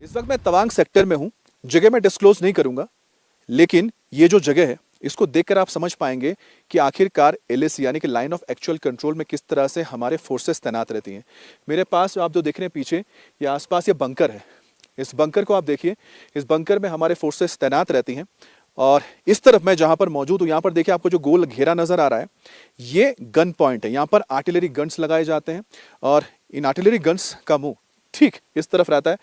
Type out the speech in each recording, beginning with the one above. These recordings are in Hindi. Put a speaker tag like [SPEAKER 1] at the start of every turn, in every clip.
[SPEAKER 1] इस वक्त मैं तवांग सेक्टर में हूं। जगह मैं डिस्क्लोज नहीं करूंगा, लेकिन ये जो जगह है इसको देखकर आप समझ पाएंगे कि आखिरकार एलएसी यानी कि लाइन ऑफ एक्चुअल कंट्रोल में किस तरह से हमारे फोर्सेस तैनात रहती हैं। मेरे पास आप जो देख रहे हैं पीछे, ये आसपास ये बंकर है। इस बंकर को आप देखिए, इस बंकर में हमारे फोर्सेस तैनात रहती हैं। और इस तरफ मैं जहां पर मौजूद हूं, यहां पर देखिए आपको जो गोल घेरा नजर आ रहा है, ये गन पॉइंट है। यहां पर आर्टिलरी गन्स लगाए जाते हैं और इन आर्टिलरी गन्स का मुंह ठीक इस तरफ रहता है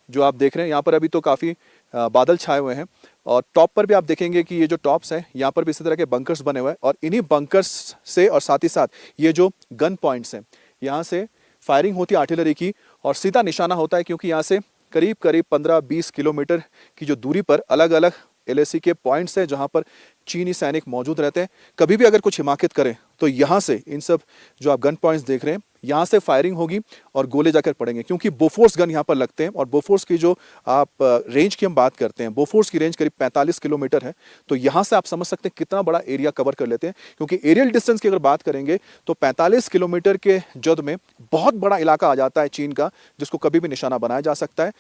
[SPEAKER 1] जो आप देख रहे हैं। यहाँ पर अभी तो काफ़ी बादल छाए हुए हैं और टॉप पर भी आप देखेंगे कि ये जो टॉप्स हैं यहाँ पर भी इसी तरह के बंकर्स बने हुए हैं। और इन्हीं बंकर्स से और साथ ही साथ ये जो गन पॉइंट्स हैं, यहाँ से फायरिंग होती है आर्टिलरी की और सीधा निशाना होता है, क्योंकि यहाँ से करीब करीब 15-20 किलोमीटर की जो दूरी पर अलग अलग एलएसी के पॉइंट्स हैं जहाँ पर चीनी सैनिक मौजूद रहते हैं। कभी भी अगर कुछ हिमाकत करें तो यहाँ से इन सब जो आप गन पॉइंट्स देख रहे हैं, यहाँ से फायरिंग होगी और गोले जाकर पड़ेंगे, क्योंकि बोफोर्स गन यहाँ पर लगते हैं। और बोफोर्स की जो आप रेंज की हम बात करते हैं, बोफोर्स की रेंज करीब 45 किलोमीटर है। तो यहाँ से आप समझ सकते हैं कितना बड़ा एरिया कवर कर लेते हैं, क्योंकि एरियल डिस्टेंस की अगर बात करेंगे तो 45 किलोमीटर के जद में बहुत बड़ा इलाका आ जाता है चीन का, जिसको कभी भी निशाना बनाया जा सकता है।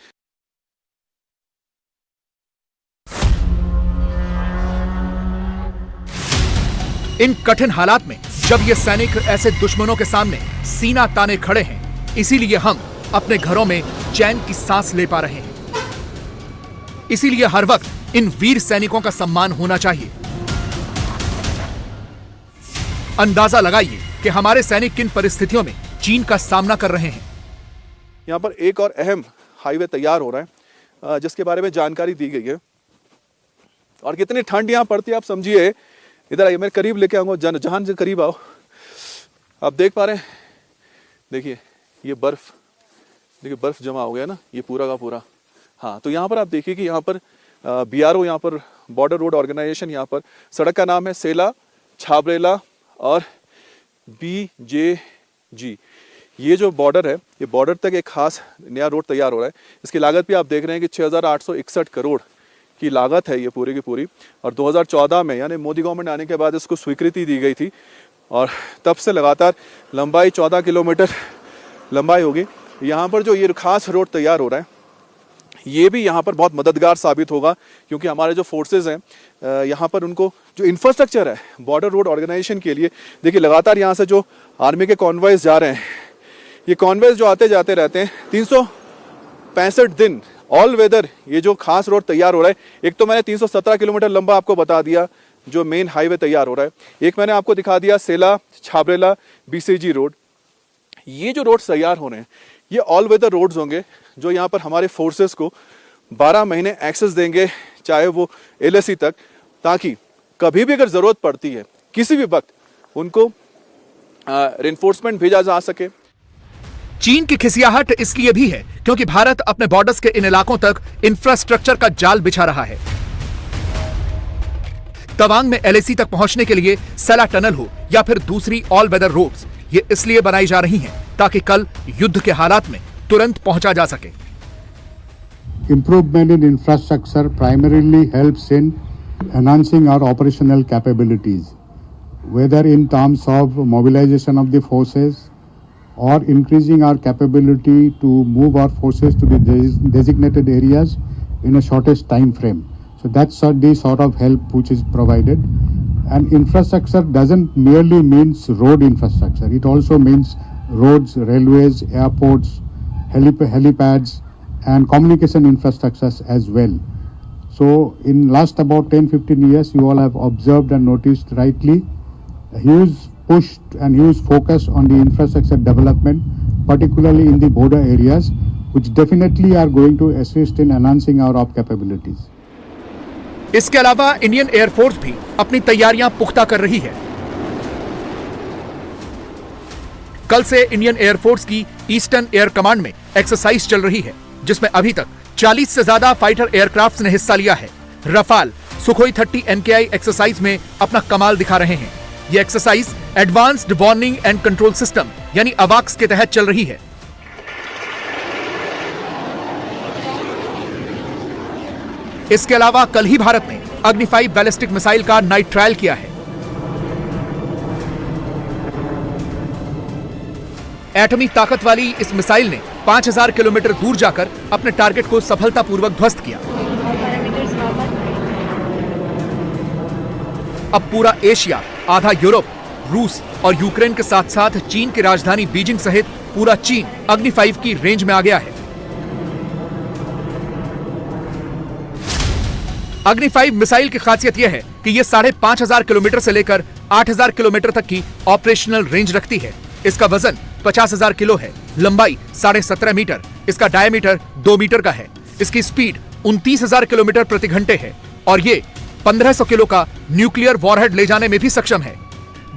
[SPEAKER 2] इन कठिन हालात में जब ये सैनिक ऐसे दुश्मनों के सामने सीना ताने खड़े हैं, इसीलिए हम अपने घरों में चैन की सांस ले पा रहे हैं। इसीलिए हर वक्त इन वीर सैनिकों का सम्मान होना चाहिए। अंदाजा लगाइए कि हमारे सैनिक किन परिस्थितियों में चीन का सामना कर रहे हैं।
[SPEAKER 1] यहाँ पर एक और अहम हाईवे तैयार हो रहा है, जिसके बारे में जानकारी दी गई है। और कितनी ठंड यहाँ पड़ती है आप समझिए। इधर आइए, मैं करीब लेके आऊंगा, जहां से करीब आओ। आप देख पा रहे हैं, देखिए ये बर्फ, देखिए बर्फ जमा हो गया ना, ये पूरा का पूरा। हाँ, तो यहाँ पर आप देखिए कि यहाँ पर बीआरओ, यहाँ पर बॉर्डर रोड ऑर्गेनाइजेशन, यहाँ पर सड़क का नाम है सेला छाबरेला और BJG। ये जो बॉर्डर है, ये बॉर्डर तक एक खास नया रोड तैयार हो रहा है। इसकी लागत भी आप देख रहे हैं कि 6,861 करोड़ की लागत है ये पूरी की पूरी। और 2014 में यानी मोदी गवर्नमेंट आने के बाद इसको स्वीकृति दी गई थी और तब से लगातार लंबाई 14 किलोमीटर लंबाई होगी। यहाँ पर जो ये खास रोड तैयार हो रहा है, ये भी यहाँ पर बहुत मददगार साबित होगा, क्योंकि हमारे जो फोर्सेज हैं यहाँ पर उनको जो इंफ्रास्ट्रक्चर है बॉर्डर रोड ऑर्गेनाइजेशन के लिए, देखिए लगातार यहाँ से जो आर्मी के कॉन्वॉयज जा रहे हैं, ये कॉन्वॉयज जो आते जाते रहते हैं 365 दिन ऑल वेदर। ये जो खास रोड तैयार हो रहा है, एक तो मैंने 317 किलोमीटर लंबा आपको बता दिया जो मेन हाईवे तैयार हो रहा है, एक मैंने आपको दिखा दिया सेला छाबरेला BCG रोड। ये जो रोड तैयार हो रहे हैं, ये ऑल वेदर रोड्स होंगे जो यहाँ पर हमारे फोर्सेस को 12 महीने एक्सेस देंगे, चाहे वो LAC तक, ताकि कभी भी अगर जरूरत पड़ती है किसी भी वक्त उनको रेनफोर्समेंट भेजा जा सके।
[SPEAKER 2] चीन की खिसियाहट इसलिए भी है क्योंकि भारत अपने बॉर्डर्स के इन इलाकों तक इंफ्रास्ट्रक्चर का जाल बिछा रहा है। तवांग में LAC तक पहुंचने के लिए सेला टनल हो या फिर दूसरी ऑल वेदर रोड्स, ये इसलिए बनाई जा रही हैं ताकि कल युद्ध के हालात में तुरंत पहुंचा जा सके।
[SPEAKER 3] Improvement in infrastructure primarily helps in enhancing our operational capabilities, whether in terms of mobilization of the forces or increasing our capability to move our forces to the designated areas in a shortest time frame. So that's the sort of help which is provided. And infrastructure doesn't merely means road infrastructure. It also means roads, railways, airports, helipads and communication infrastructures as well. So in last about 10-15 years, you all have observed and noticed rightly a huge push and huge focus on the infrastructure development, particularly in the border areas, which definitely are going to assist in enhancing our op capabilities.
[SPEAKER 2] इसके अलावा इंडियन एयरफोर्स भी अपनी तैयारियां पुख्ता कर रही है। कल से इंडियन एयरफोर्स की ईस्टर्न एयर कमांड में एक्सरसाइज चल रही है, जिसमें अभी तक 40 से ज्यादा फाइटर एयरक्राफ्ट ने हिस्सा लिया है। रफाल, सुखोई 30 NKI एक्सरसाइज में अपना कमाल दिखा रहे हैं। ये exercise advanced warning and control system यानी अवाक्स के तहत चल रही है। इसके अलावा कल ही भारत ने अग्नि 5 बैलिस्टिक मिसाइल का नाइट ट्रायल किया है। एटमी ताकत वाली इस मिसाइल ने 5000 किलोमीटर दूर जाकर अपने टारगेट को सफलतापूर्वक ध्वस्त किया। अब पूरा एशिया, आधा यूरोप, रूस और यूक्रेन के साथ साथ चीन की राजधानी बीजिंग सहित पूरा चीन अग्नि 5 की रेंज में आ गया है। अग्नि 5 मिसाइल की खासियत यह है कि यह 5500 किलोमीटर से लेकर 8000 किलोमीटर तक की ऑपरेशनल रेंज रखती है। इसका वजन 50,000 किलो है, लंबाई 17.5 मीटर, इसका डायमीटर 2 मीटर का है, इसकी स्पीड 29,000 किलोमीटर प्रति घंटे है और ये 1500 किलो का न्यूक्लियर वॉरहेड ले जाने में भी सक्षम है।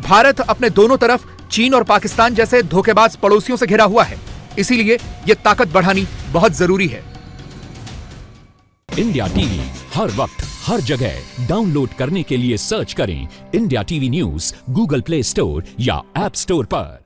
[SPEAKER 2] भारत अपने दोनों तरफ चीन और पाकिस्तान जैसे धोखेबाज पड़ोसियों से घिरा हुआ है, इसीलिए यह ताकत बढ़ानी बहुत जरूरी है।
[SPEAKER 4] इंडिया टीवी हर वक्त हर जगह डाउनलोड करने के लिए सर्च करें India TV news Google play store या ऐप स्टोर पर।